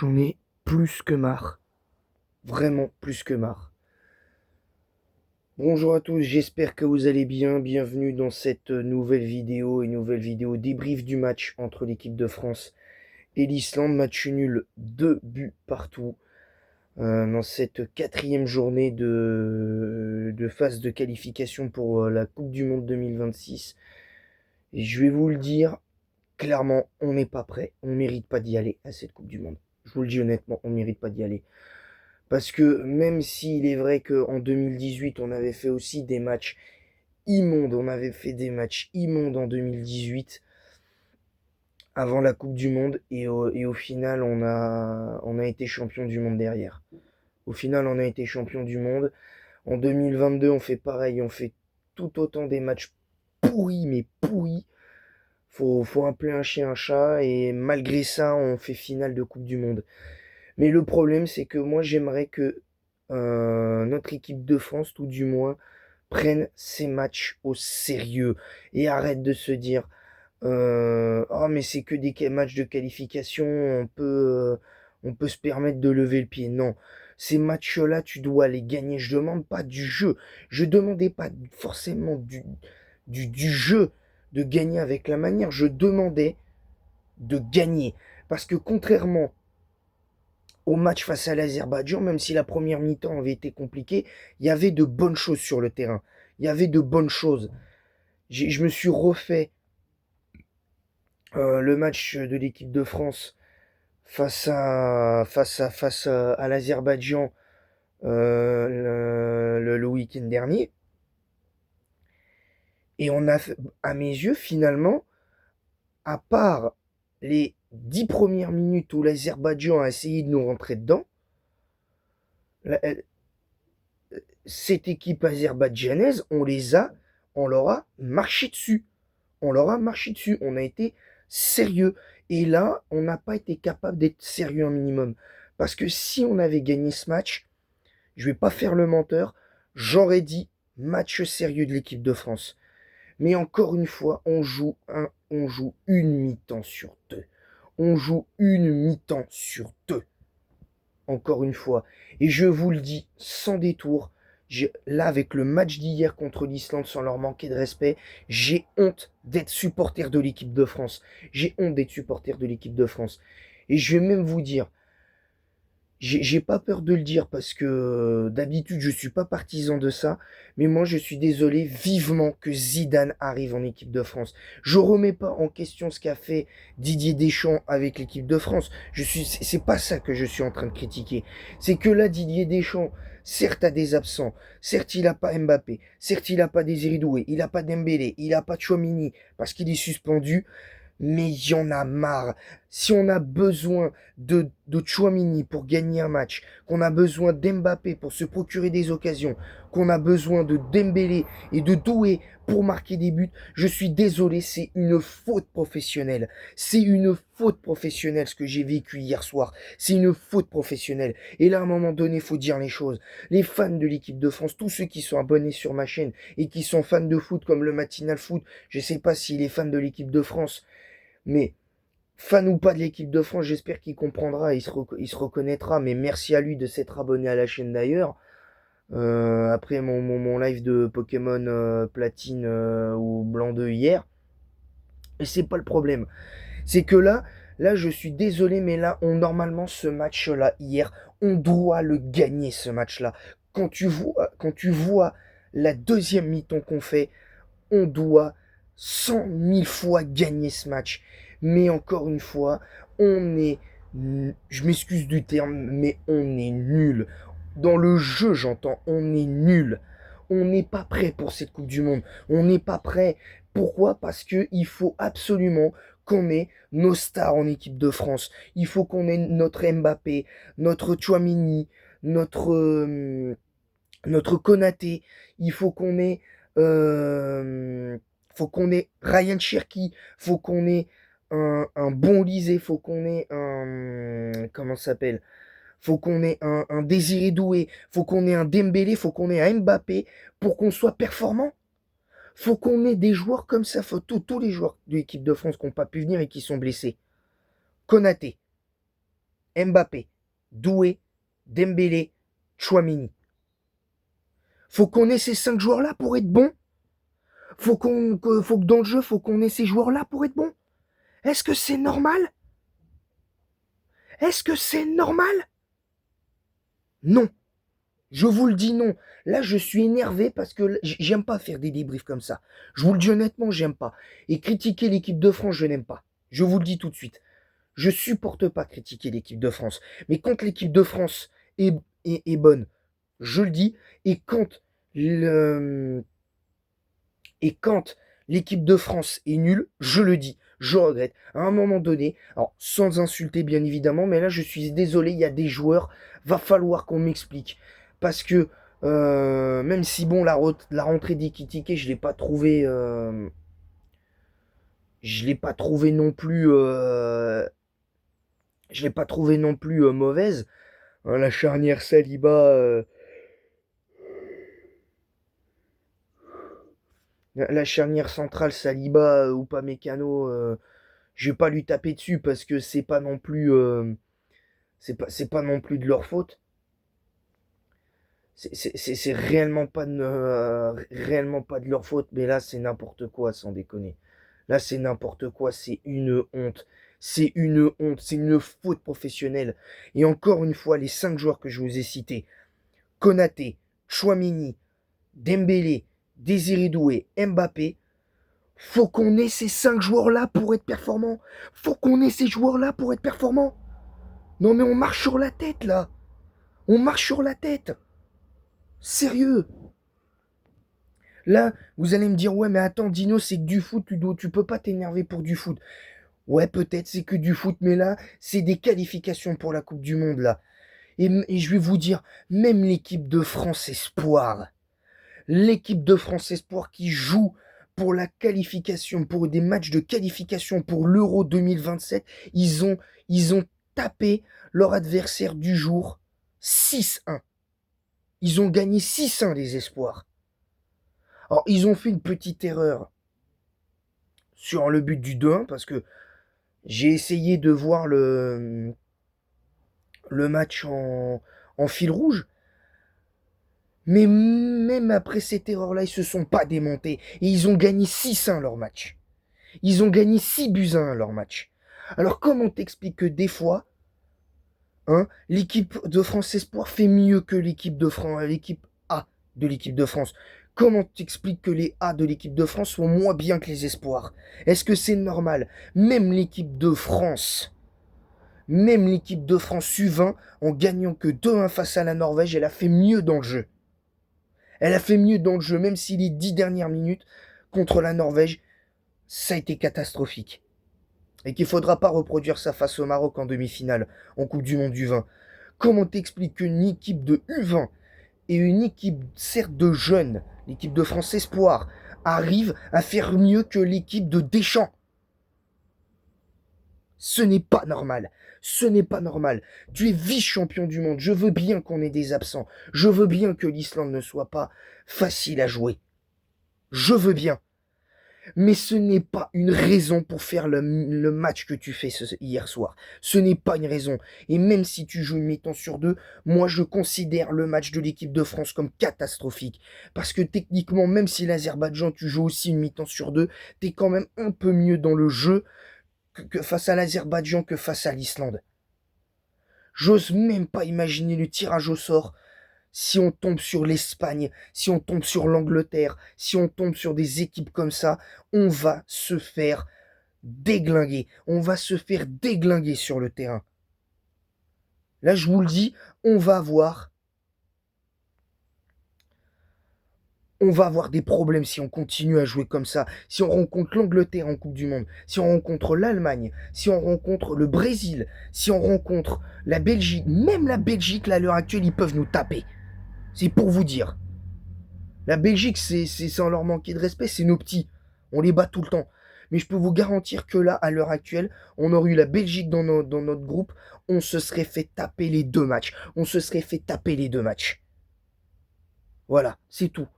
J'en ai plus que marre. Vraiment plus que marre. Bonjour à tous, j'espère que vous allez bien. Bienvenue dans cette nouvelle vidéo débrief du match entre l'équipe de France et l'Islande. Match nul, 2 buts partout. Dans cette quatrième journée de phase de qualification pour la Coupe du Monde 2026. Et je vais vous le dire, clairement, on n'est pas prêt. On ne mérite pas d'y aller à cette Coupe du Monde. Je vous le dis honnêtement, on ne mérite pas d'y aller. Parce que même s'il est vrai qu'en 2018, on avait fait aussi des matchs immondes, on avait fait des matchs immondes en 2018, avant la Coupe du Monde, et au final, on a été champion du monde derrière. Au final, on a été champion du monde. En 2022, on fait pareil, on fait tout autant des matchs pourris, mais pourris. Faut appeler un chien un chat, et malgré ça, on fait finale de Coupe du Monde. Mais le problème, c'est que moi, j'aimerais que notre équipe de France, tout du moins, prenne ces matchs au sérieux et arrête de se dire oh, mais c'est que des matchs de qualification, on peut se permettre de lever le pied. Non, ces matchs-là, tu dois les gagner. Je demande pas du jeu. Je demandais pas forcément du jeu, de gagner avec la manière. Je demandais de gagner. Parce que contrairement au match face à l'Azerbaïdjan, même si la première mi-temps avait été compliquée, il y avait de bonnes choses sur le terrain. Il y avait de bonnes choses. Je me suis refait le match de l'équipe de France face à l'Azerbaïdjan le week-end dernier. Et on a, à mes yeux, finalement, à part les 10 premières minutes où l'Azerbaïdjan a essayé de nous rentrer dedans, la- cette équipe azerbaïdjanaise, on leur a marché dessus. On leur a marché dessus. On a été sérieux. Et là, on n'a pas été capable d'être sérieux un minimum. Parce que si on avait gagné ce match, je vais pas faire le menteur, j'aurais dit match sérieux de l'équipe de France. Mais encore une fois, on joue une mi-temps sur deux. On joue une mi-temps sur deux. Encore une fois. Et je vous le dis sans détour, là, avec le match d'hier contre l'Islande, sans leur manquer de respect, j'ai honte d'être supporter de l'équipe de France. J'ai honte d'être supporter de l'équipe de France. Et je vais même vous dire, j'ai pas peur de le dire parce que d'habitude je suis pas partisan de ça, mais moi je suis désolé vivement que Zidane arrive en équipe de France. Je remets pas en question ce qu'a fait Didier Deschamps avec l'équipe de France. C'est pas ça que je suis en train de critiquer. C'est que là Didier Deschamps, certes a des absents, certes il a pas Mbappé, certes il a pas Désiré Doué, il a pas Dembélé, il a pas Tchouaméni parce qu'il est suspendu. Mais il y en a marre. Si on a besoin de Tchouaméni pour gagner un match, qu'on a besoin d'Mbappé pour se procurer des occasions, qu'on a besoin de Dembélé et de Doué pour marquer des buts, je suis désolé, c'est une faute professionnelle. C'est une faute professionnelle ce que j'ai vécu hier soir. C'est une faute professionnelle. Et là, à un moment donné, il faut dire les choses. Les fans de l'équipe de France, tous ceux qui sont abonnés sur ma chaîne et qui sont fans de foot comme le Matinal Foot, je ne sais pas s'il est fan de l'équipe de France, mais fan ou pas de l'équipe de France, j'espère qu'il comprendra, il se reconnaîtra. Mais merci à lui de s'être abonné à la chaîne d'ailleurs. Après mon live de Pokémon Platine ou Blanc 2 hier. Et c'est pas le problème. C'est que là, je suis désolé, mais là, normalement, ce match-là, hier, on doit le gagner, ce match-là. Quand tu vois la deuxième mi-temps qu'on fait, on doit 100 000 fois gagner ce match. Mais encore une fois, je m'excuse du terme, mais on est nul. Dans le jeu, j'entends, on est nul. On n'est pas prêt pour cette Coupe du Monde. On n'est pas prêt. Pourquoi? Parce qu'il faut absolument qu'on ait nos stars en équipe de France. Il faut qu'on ait notre Mbappé, notre Tchouaméni, notre Konaté. Il euh, faut qu'on ait Ryan Cherki, faut qu'on ait un bon Lisée, faut qu'on ait un, comment ça s'appelle? Faut qu'on ait un Désiré Doué, faut qu'on ait un Dembélé, faut qu'on ait un Mbappé pour qu'on soit performant. Faut qu'on ait des joueurs comme ça, faut tous les joueurs de l'équipe de France qui n'ont pas pu venir et qui sont blessés. Konaté, Mbappé, Doué, Dembélé, Tchouaméni. Faut qu'on ait ces 5 joueurs-là pour être bon. Faut que dans le jeu, faut qu'on ait ces joueurs-là pour être bon. Est-ce que c'est normal? Est-ce que c'est normal? Non. Je vous le dis non. Là, je suis énervé parce que j'aime pas faire des débriefs comme ça. Je vous le dis honnêtement, j'aime pas. Et critiquer l'équipe de France, je n'aime pas. Je vous le dis tout de suite. Je supporte pas critiquer l'équipe de France. Mais quand l'équipe de France est bonne, je le dis. Et quand l'équipe de France est nulle, je le dis. Je regrette. À un moment donné, alors sans insulter bien évidemment, mais là je suis désolé, il y a des joueurs, va falloir qu'on m'explique. Parce que même si bon la rentrée d'Ekitike, je l'ai pas trouvé non plus mauvaise. Hein, la charnière Saliba la charnière centrale Saliba ou pas Mécano, je vais pas lui taper dessus parce que c'est pas non plus de leur faute. C'est réellement pas de leur faute, mais là c'est n'importe quoi, sans déconner. Là c'est n'importe quoi, c'est une honte. C'est une honte, c'est une faute professionnelle. Et encore une fois, les 5 joueurs que je vous ai cités, Konaté, Chouamini, Dembélé, Désiré Doué, Mbappé, faut qu'on ait ces 5 joueurs-là pour être performants. Faut qu'on ait ces joueurs-là pour être performants. Non mais on marche sur la tête là. On marche sur la tête. Sérieux. Là, vous allez me dire, ouais, mais attends, Dino, c'est que du foot, tu peux pas t'énerver pour du foot. Ouais, peut-être c'est que du foot, mais là, c'est des qualifications pour la Coupe du Monde, là. Et je vais vous dire, même l'équipe de France Espoir qui joue pour la qualification, pour des matchs de qualification pour l'Euro 2027, ils ont tapé leur adversaire du jour 6-1. Ils ont gagné 6-1, les Espoirs. Alors, ils ont fait une petite erreur sur le but du 2-1 parce que j'ai essayé de voir le match en fil rouge. Mais même après cette erreur-là, ils se sont pas démontés. Et ils ont gagné 6-1 leur match. Ils ont gagné 6-1 leur match. Alors comment t'expliques que des fois, hein, l'équipe de France Espoir fait mieux que l'équipe A de l'équipe de France? Comment t'expliques que les A de l'équipe de France sont moins bien que les Espoirs? Est-ce que c'est normal? Même l'équipe de France U20, en gagnant que 2-1 face à la Norvège, elle a fait mieux dans le jeu. Elle a fait mieux dans le jeu, même si les 10 dernières minutes contre la Norvège, ça a été catastrophique. Et qu'il ne faudra pas reproduire ça face au Maroc en demi-finale, en Coupe du Monde U20. Comment t'expliques qu'une équipe de U20 et une équipe, certes de jeunes, l'équipe de France Espoir, arrive à faire mieux que l'équipe de Deschamps? Ce n'est pas normal. Ce n'est pas normal. Tu es vice-champion du monde. Je veux bien qu'on ait des absents. Je veux bien que l'Islande ne soit pas facile à jouer. Je veux bien. Mais ce n'est pas une raison pour faire le match que tu fais hier soir. Ce n'est pas une raison. Et même si tu joues une mi-temps sur 2, moi je considère le match de l'équipe de France comme catastrophique. Parce que techniquement, même si l'Azerbaïdjan, tu joues aussi une mi-temps sur 2, t'es quand même un peu mieux dans le jeu que face à l'Azerbaïdjan que face à l'Islande. J'ose même pas imaginer le tirage au sort si on tombe sur l'Espagne, si on tombe sur l'Angleterre, si on tombe sur des équipes comme ça, on va se faire déglinguer. On va se faire déglinguer sur le terrain. Là, je vous le dis, on va avoir des problèmes si on continue à jouer comme ça. Si on rencontre l'Angleterre en Coupe du Monde, si on rencontre l'Allemagne, si on rencontre le Brésil, si on rencontre la Belgique, même la Belgique, là, à l'heure actuelle, ils peuvent nous taper. C'est pour vous dire. La Belgique, c'est sans leur manquer de respect, c'est nos petits. On les bat tout le temps. Mais je peux vous garantir que là, à l'heure actuelle, on aurait eu la Belgique dans notre groupe, on se serait fait taper les 2 matchs. On se serait fait taper les 2 matchs. Voilà, c'est tout.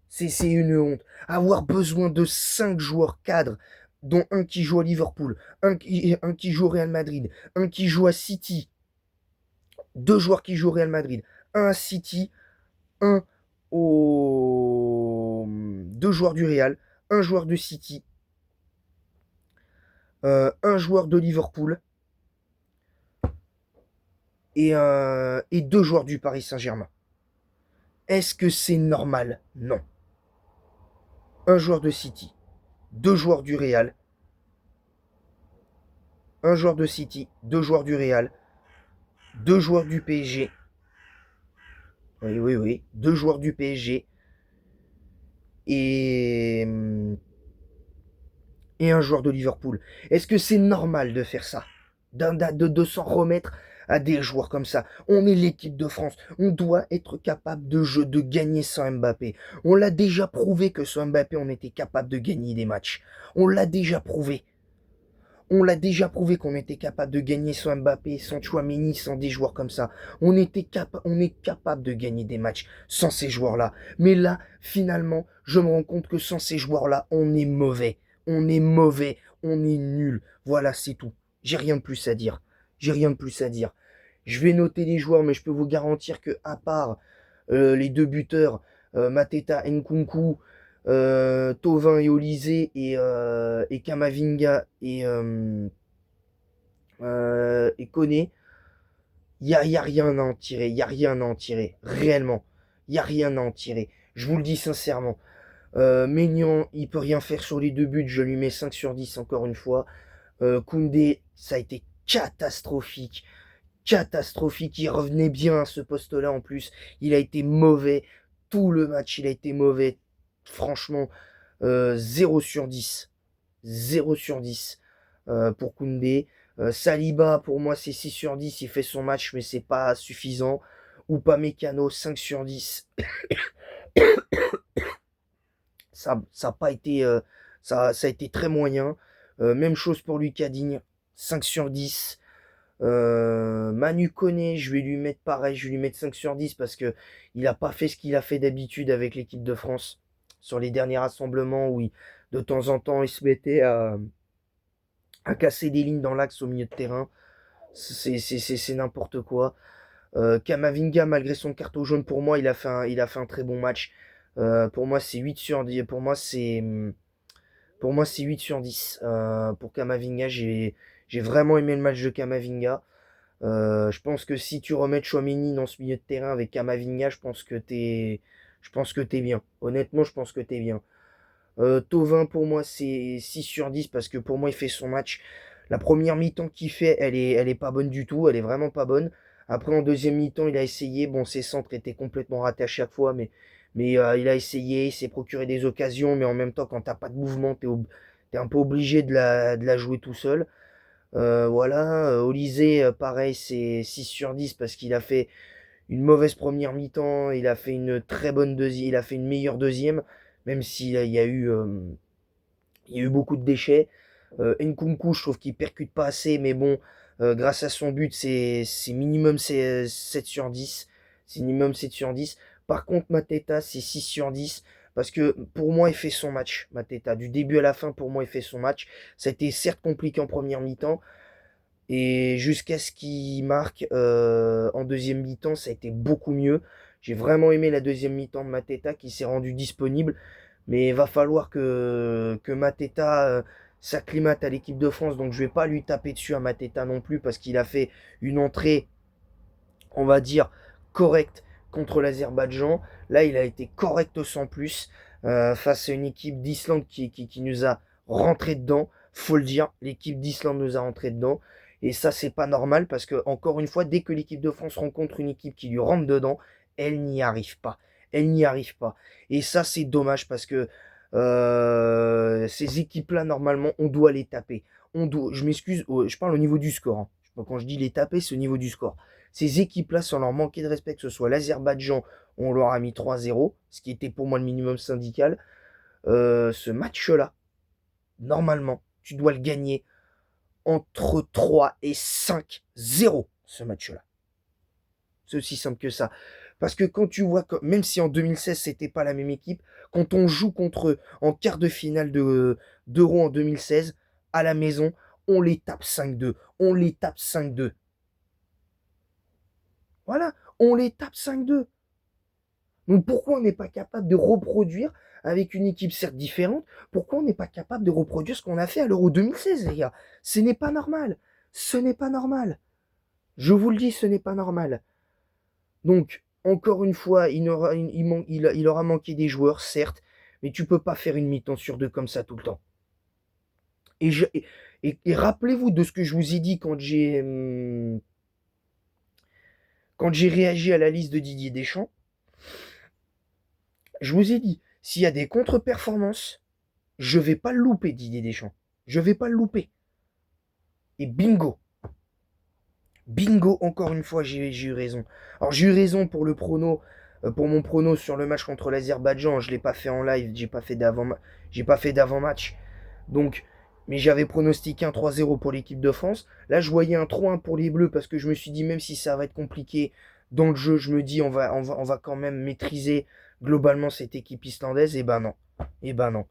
C'est une honte. Avoir besoin de 5 joueurs cadres, dont un qui joue à Liverpool, un qui joue au Real Madrid, un qui joue à City. 2 joueurs qui jouent au Real Madrid, un à City, un au... 2 joueurs du Real, un joueur de City, un joueur de Liverpool et 2 joueurs du Paris Saint-Germain. Est-ce que c'est normal? Non. Un joueur de City, 2 joueurs du Real, un joueur de City, 2 joueurs du Real, 2 joueurs du PSG. Oui, oui, oui. 2 joueurs du PSG et, et un joueur de Liverpool. Est-ce que c'est normal de faire ça? De s'en remettre à des joueurs comme ça? On est l'équipe de France. On doit être capable de gagner sans Mbappé. On l'a déjà prouvé que sans Mbappé, on était capable de gagner des matchs. On l'a déjà prouvé. On l'a déjà prouvé qu'on était capable de gagner sans Mbappé, sans Tchouaméni, sans des joueurs comme ça. On est capable de gagner des matchs sans ces joueurs-là. Mais là, finalement, je me rends compte que sans ces joueurs-là, on est mauvais. On est mauvais. On est nul. Voilà, c'est tout. J'ai rien de plus à dire. J'ai rien de plus à dire. Je vais noter les joueurs, mais je peux vous garantir que, à part les 2 buteurs, Mateta, Nkunku, Thauvin et Olysée et Kamavinga et Koné, y a rien à en tirer. Il n'y a rien à en tirer. Réellement. Il n'y a rien à en tirer. Je vous le dis sincèrement. Maignan, il peut rien faire sur les 2 buts. Je lui mets 5 sur 10 encore une fois. Koundé, ça a été catastrophique. Catastrophique. Il revenait bien à ce poste-là en plus. Il a été mauvais. Tout le match, il a été mauvais. Franchement, 0 sur 10. 0 sur 10 pour Koundé. Saliba, pour moi, c'est 6 sur 10. Il fait son match, mais c'est pas suffisant. Ou pas Mécano, 5 sur 10. Ça a pas été, ça a été très moyen. Même chose pour Lucas Digne, 5 sur 10. Manu Koné, je vais lui mettre pareil, je vais lui mettre 5 sur 10 parce que il n'a pas fait ce qu'il a fait d'habitude avec l'équipe de France sur les derniers rassemblements où de temps en temps il se mettait à casser des lignes dans l'axe au milieu de terrain. C'est n'importe quoi. Kamavinga, malgré son carton jaune, pour moi, il a fait un très bon match. Pour moi, c'est 8 sur 10. Pour moi, c'est 8 sur 10. Pour Kamavinga, j'ai vraiment aimé le match de Kamavinga. Je pense que si tu remets Tchouaméni dans ce milieu de terrain avec Kamavinga, je pense que t'es bien. Honnêtement, je pense que t'es bien. Thauvin, pour moi, c'est 6 sur 10 parce que pour moi, il fait son match. La première mi-temps qu'il fait, elle est pas bonne du tout. Elle est vraiment pas bonne. Après, en deuxième mi-temps, il a essayé. Bon, ses centres étaient complètement ratés à chaque fois, mais il a essayé. Il s'est procuré des occasions. Mais en même temps, quand t'as pas de mouvement, t'es un peu obligé de la jouer tout seul. Voilà. Olysée, pareil, c'est 6 sur 10 parce qu'il a fait une mauvaise première mi-temps, il a fait une très bonne deuxième, il a fait une meilleure deuxième, même s'il y a eu beaucoup de déchets. Nkunku, je trouve qu'il percute pas assez, mais bon, grâce à son but, c'est minimum 7 sur 10. C'est minimum 7 sur 10. Par contre, Mateta, c'est 6 sur 10. Parce que pour moi, il fait son match, Mateta. Du début à la fin, pour moi, il fait son match. Ça a été certes compliqué en première mi-temps, et jusqu'à ce qu'il marque en deuxième mi-temps, ça a été beaucoup mieux. J'ai vraiment aimé la deuxième mi-temps de Mateta qui s'est rendu disponible. Mais il va falloir que Mateta s'acclimate à l'équipe de France. Donc je vais pas lui taper dessus à Mateta non plus parce qu'il a fait une entrée, on va dire, correcte contre l'Azerbaïdjan. Là, il a été correct sans plus face à une équipe d'Islande qui nous a rentré dedans. Faut le dire, l'équipe d'Islande nous a rentré dedans. Et ça, c'est pas normal parce que, encore une fois, dès que l'équipe de France rencontre une équipe qui lui rentre dedans, elle n'y arrive pas. Elle n'y arrive pas. Et ça, c'est dommage parce que ces équipes-là, normalement, on doit les taper. Je m'excuse, je parle au niveau du score, hein. Quand je dis les taper, c'est au niveau du score. Ces équipes-là, sans leur manquer de respect, que ce soit l'Azerbaïdjan, on leur a mis 3-0, ce qui était pour moi le minimum syndical. Ce match-là, normalement, tu dois le gagner entre 3 et 5-0, ce match-là. C'est aussi simple que ça. Parce que quand tu vois, même si en 2016, c'était pas la même équipe, quand on joue contre eux en quart de finale d'Euro en 2016, à la maison, on les tape 5-2. On les tape 5-2. Voilà, on les tape 5-2. Donc pourquoi on n'est pas capable de reproduire avec une équipe certes différente, pourquoi on n'est pas capable de reproduire ce qu'on a fait à l'Euro 2016, les gars? Ce n'est pas normal. Ce n'est pas normal. Je vous le dis, ce n'est pas normal. Donc, encore une fois, il aura manqué des joueurs, certes, mais tu peux pas faire une mi-temps sur deux comme ça tout le temps. Et rappelez-vous de ce que je vous ai dit quand j'ai réagi à la liste de Didier Deschamps. Je vous ai dit, s'il y a des contre-performances, je vais pas le louper, Didier Deschamps. Je vais pas le louper. Et bingo. Bingo, encore une fois, j'ai eu raison. Alors j'ai eu raison pour le prono, pour mon prono sur le match contre l'Azerbaïdjan. Je l'ai pas fait en live, j'ai pas fait d'avant-match. Donc, mais j'avais pronostiqué un 3-0 pour l'équipe de France. Là, je voyais un 3-1 pour les Bleus parce que je me suis dit, même si ça va être compliqué dans le jeu, je me dis, on va quand même maîtriser globalement cette équipe islandaise. Et ben non. Et ben non.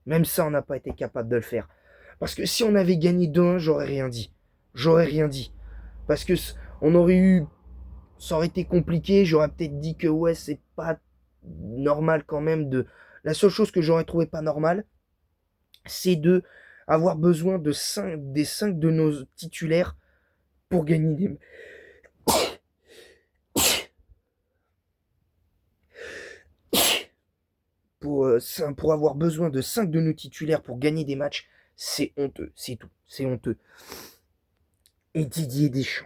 Même ça, on n'a pas été capable de le faire. Parce que si on avait gagné 2-1, j'aurais rien dit. J'aurais rien dit. Parce que on aurait eu. Ça aurait été compliqué. J'aurais peut-être dit que ouais, c'est pas normal quand même de. La seule chose que j'aurais trouvé pas normale, c'est de avoir besoin des 5 de nos titulaires pour gagner des. Pour avoir besoin de 5 de nos titulaires pour gagner des matchs, c'est honteux. C'est tout. C'est honteux. Et Didier Deschamps.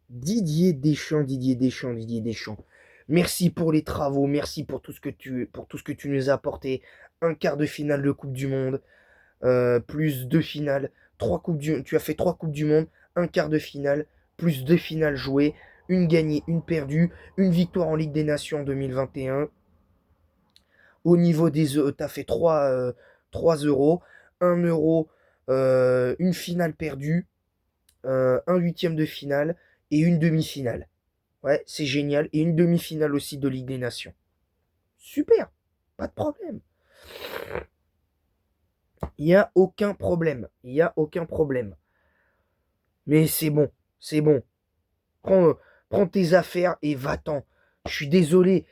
Didier Deschamps, Didier Deschamps, Didier Deschamps. Merci pour les travaux, merci pour tout ce que tu nous as apporté. Un quart de finale de Coupe du Monde, plus deux finales, tu as fait 3 Coupes du Monde, un quart de finale, plus 2 finales jouées, une gagnée, une perdue, une victoire en Ligue des Nations en 2021. Au niveau des tu as fait 3 euros, 1 euro, une finale perdue, un huitième de finale et une demi-finale. Ouais, c'est génial. Et une demi-finale aussi de Ligue des Nations. Super, pas de problème. Il n'y a aucun problème. Il n'y a aucun problème. Mais c'est bon, c'est bon. Prends tes affaires et va-t'en. Je suis désolé.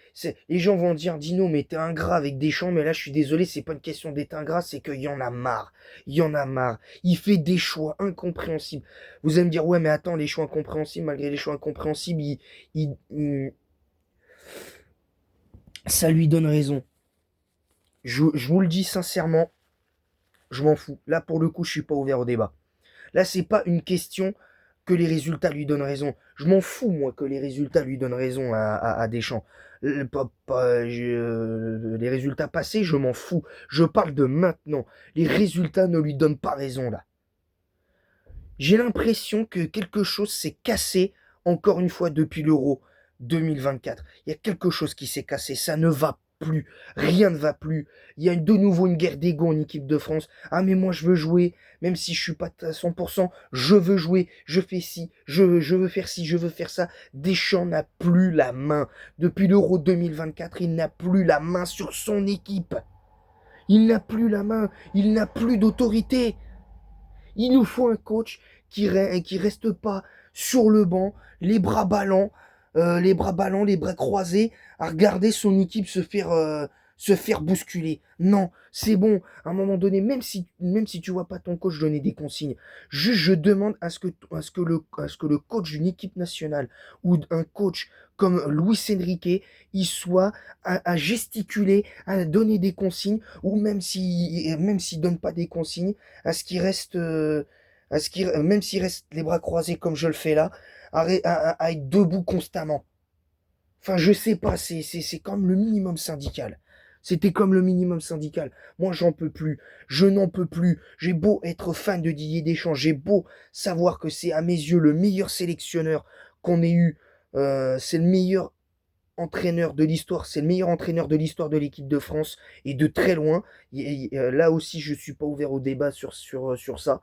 Les gens vont dire, Dino, mais t'es ingrat avec Deschamps. Mais là, je suis désolé, c'est pas une question d'être ingrat, c'est qu'il y en a marre. Il y en a marre. Il fait des choix incompréhensibles. Vous allez me dire, ouais, mais attends, les choix incompréhensibles, malgré les choix incompréhensibles, ça lui donne raison. Je vous le dis sincèrement, je m'en fous. Là, pour le coup, je suis pas ouvert au débat. Là, c'est pas une question que les résultats lui donnent raison. Je m'en fous, moi, que les résultats lui donnent raison à Deschamps. Les résultats passés, je m'en fous. Je parle de maintenant. Les résultats ne lui donnent pas raison, là. J'ai l'impression que quelque chose s'est cassé, encore une fois, depuis l'Euro 2024. Il y a quelque chose qui s'est cassé. Ça ne va plus. Rien ne va plus. Il y a de nouveau une guerre d'ego en équipe de France. Ah, mais moi, je veux jouer. Même si je suis pas à 100%, je veux jouer. Je fais ci. Je veux faire ci. Je veux faire ça. Deschamps n'a plus la main. Depuis l'Euro 2024, il n'a plus la main sur son équipe. Il n'a plus la main. Il n'a plus d'autorité. Il nous faut un coach qui reste pas sur le banc, les bras ballants, les bras croisés, à regarder son équipe se faire bousculer. Non, c'est bon. À un moment donné, même si tu vois pas ton coach donner des consignes, juste je demande à ce que le coach d'une équipe nationale ou un coach comme Luis Enrique, il soit à gesticuler, à donner des consignes, ou même s'il donne pas des consignes, à ce qu'il reste, même s'il reste les bras croisés comme je le fais là, à être debout constamment. Enfin, je sais pas, c'est comme le minimum syndical. C'était comme le minimum syndical. Moi, j'en peux plus. Je n'en peux plus. J'ai beau être fan de Didier Deschamps, j'ai beau savoir que c'est à mes yeux le meilleur sélectionneur qu'on ait eu. C'est le meilleur entraîneur de l'histoire, c'est le meilleur entraîneur de l'histoire de l'équipe de France et de très loin. Là aussi, je suis pas ouvert au débat sur ça.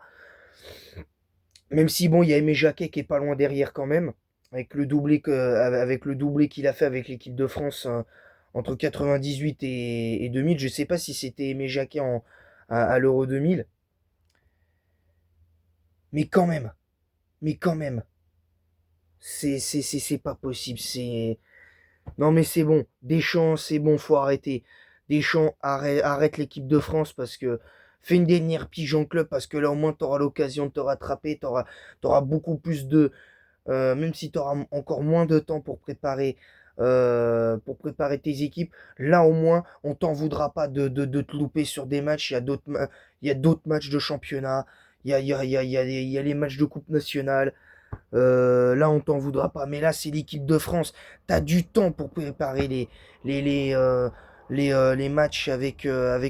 Même si bon, il y a Aimé Jacquet qui est pas loin derrière quand même, avec le doublé qu'il a fait avec l'équipe de France entre 98 et 2000. Je sais pas si c'était Aimé Jacquet à l'Euro 2000, mais quand même, mais quand même, C'est pas possible. Non mais c'est bon. Deschamps, c'est bon, faut arrêter. Deschamps, arrête l'équipe de France parce que fais une dernière pige en club parce que là au moins t'auras l'occasion de te rattraper, t'auras beaucoup plus même si tu auras encore moins de temps pour préparer tes équipes, là au moins on t'en voudra pas de te louper sur des matchs. Il y a d'autres matchs de championnat, il y a les matchs de coupe nationale. Là on t'en voudra pas, mais là c'est l'équipe de France. T'as du temps pour préparer les, les, euh, les matchs avec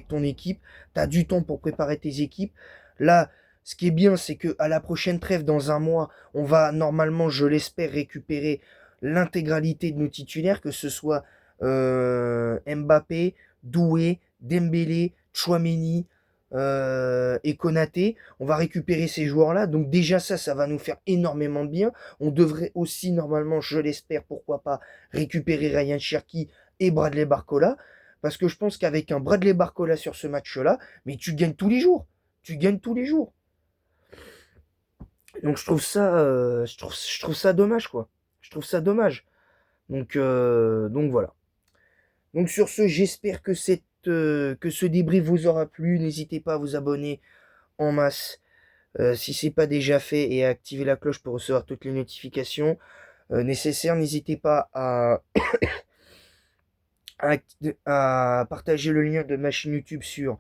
ton équipe. T'as du temps pour préparer tes équipes. Là, ce qui est bien, c'est que à la prochaine trêve, dans un mois, on va normalement, je l'espère, récupérer l'intégralité de nos titulaires, que ce soit Mbappé, Doué, Dembélé, Chouameni et Konaté. On va récupérer ces joueurs-là. Donc déjà ça va nous faire énormément de bien. On devrait aussi normalement, je l'espère, pourquoi pas, récupérer Ryan Cherki et Bradley Barcola. Parce que je pense qu'avec un Bradley Barcola sur ce match-là, mais tu gagnes tous les jours. Tu gagnes tous les jours. Donc je trouve ça dommage, quoi. Je trouve ça dommage. Donc voilà. Donc sur ce, j'espère que ce débrief vous aura plu. N'hésitez pas à vous abonner en masse si c'est pas déjà fait et à activer la cloche pour recevoir toutes les notifications nécessaires. N'hésitez pas à, à partager le lien de ma chaîne YouTube sur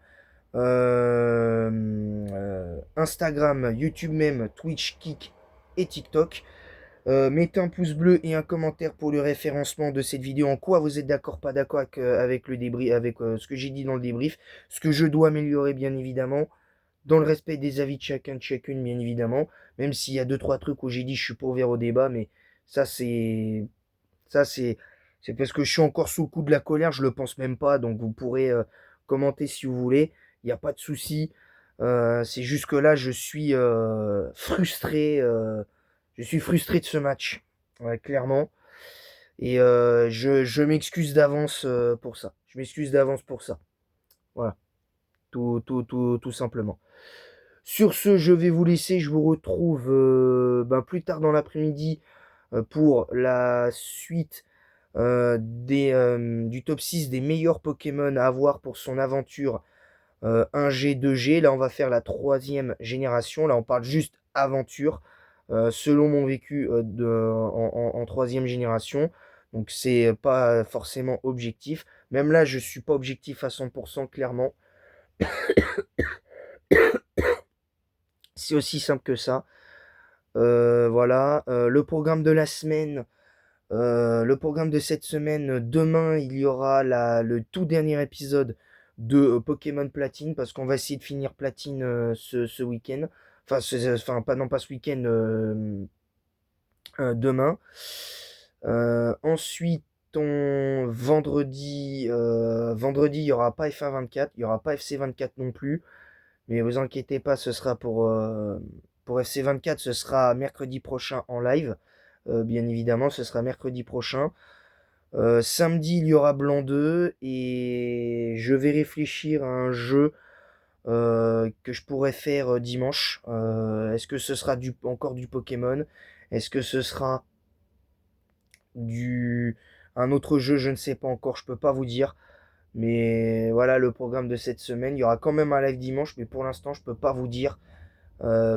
Instagram, YouTube même, Twitch, Kik et TikTok. Mettez un pouce bleu et un commentaire pour le référencement de cette vidéo. En quoi vous êtes d'accord, pas d'accord avec le débrief, avec ce que j'ai dit dans le débrief, ce que je dois améliorer bien évidemment, dans le respect des avis de chacun, de chacune bien évidemment. Même s'il y a deux trois trucs où j'ai dit je suis pas ouvert au débat, mais ça c'est ça c'est parce que je suis encore sous le coup de la colère, je le pense même pas. Donc vous pourrez commenter si vous voulez, il n'y a pas de souci. C'est juste que là je suis frustré. Je suis frustré de ce match, ouais, clairement. Et je m'excuse d'avance pour ça. Je m'excuse d'avance pour ça. Voilà, tout simplement. Sur ce, je vais vous laisser. Je vous retrouve plus tard dans l'après-midi pour la suite du top 6 des meilleurs Pokémon à avoir pour son aventure 1G, 2G. Là, on va faire la troisième génération. Là, on parle juste aventure. Selon mon vécu en troisième génération. Donc c'est pas forcément objectif. Même là, je suis pas objectif à 100%, clairement. C'est aussi simple que ça. Voilà. Le programme de la semaine. Le programme de cette semaine. Demain, il y aura le tout dernier épisode de Pokémon Platine. Parce qu'on va essayer de finir Platine ce week-end. Enfin, pas ce week-end. Demain. Ensuite, vendredi, il n'y aura pas F1 24, il n'y aura pas FC 24 non plus. Mais vous inquiétez pas, ce sera pour FC 24, ce sera mercredi prochain en live. Bien évidemment, ce sera mercredi prochain. Samedi, il y aura Blanc 2 et je vais réfléchir à un jeu que je pourrais faire dimanche. Est-ce que ce sera encore du Pokémon? Est-ce que ce sera du un autre jeu? Je ne sais pas encore, je peux pas vous dire. Mais voilà le programme de cette semaine. Il y aura quand même un live dimanche, mais pour l'instant, je peux pas vous dire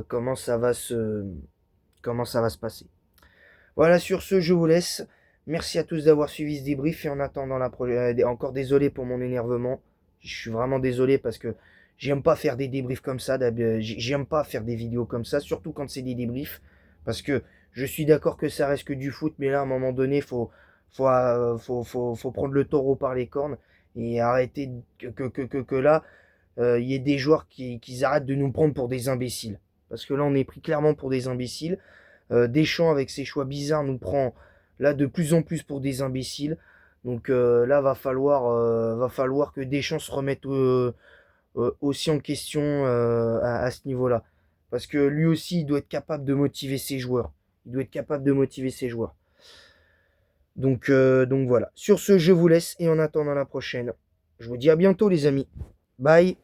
comment ça va se passer. Voilà, sur ce, je vous laisse. Merci à tous d'avoir suivi ce débrief et en attendant encore désolé pour mon énervement. Je suis vraiment désolé parce que j'aime pas faire des débriefs comme ça. J'aime pas faire des vidéos comme ça, surtout quand c'est des débriefs. Parce que je suis d'accord que ça reste que du foot, mais là, à un moment donné, faut prendre le taureau par les cornes et arrêter que là, il y ait des joueurs qui arrêtent de nous prendre pour des imbéciles. Parce que là, on est pris clairement pour des imbéciles. Deschamps, avec ses choix bizarres, nous prend là de plus en plus pour des imbéciles. Donc là, va falloir que Deschamps se remette aussi en question à ce niveau-là. Parce que lui aussi, il doit être capable de motiver ses joueurs. Il doit être capable de motiver ses joueurs. Donc voilà. Sur ce, je vous laisse et en attendant la prochaine, je vous dis à bientôt les amis. Bye.